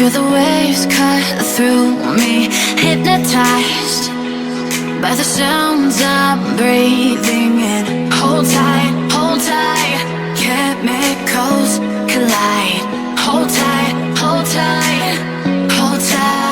Feel the waves cut through me, hypnotized by the sounds I'm breathing in. Hold tight, chemicals collide. Hold tight, hold tight, hold tight.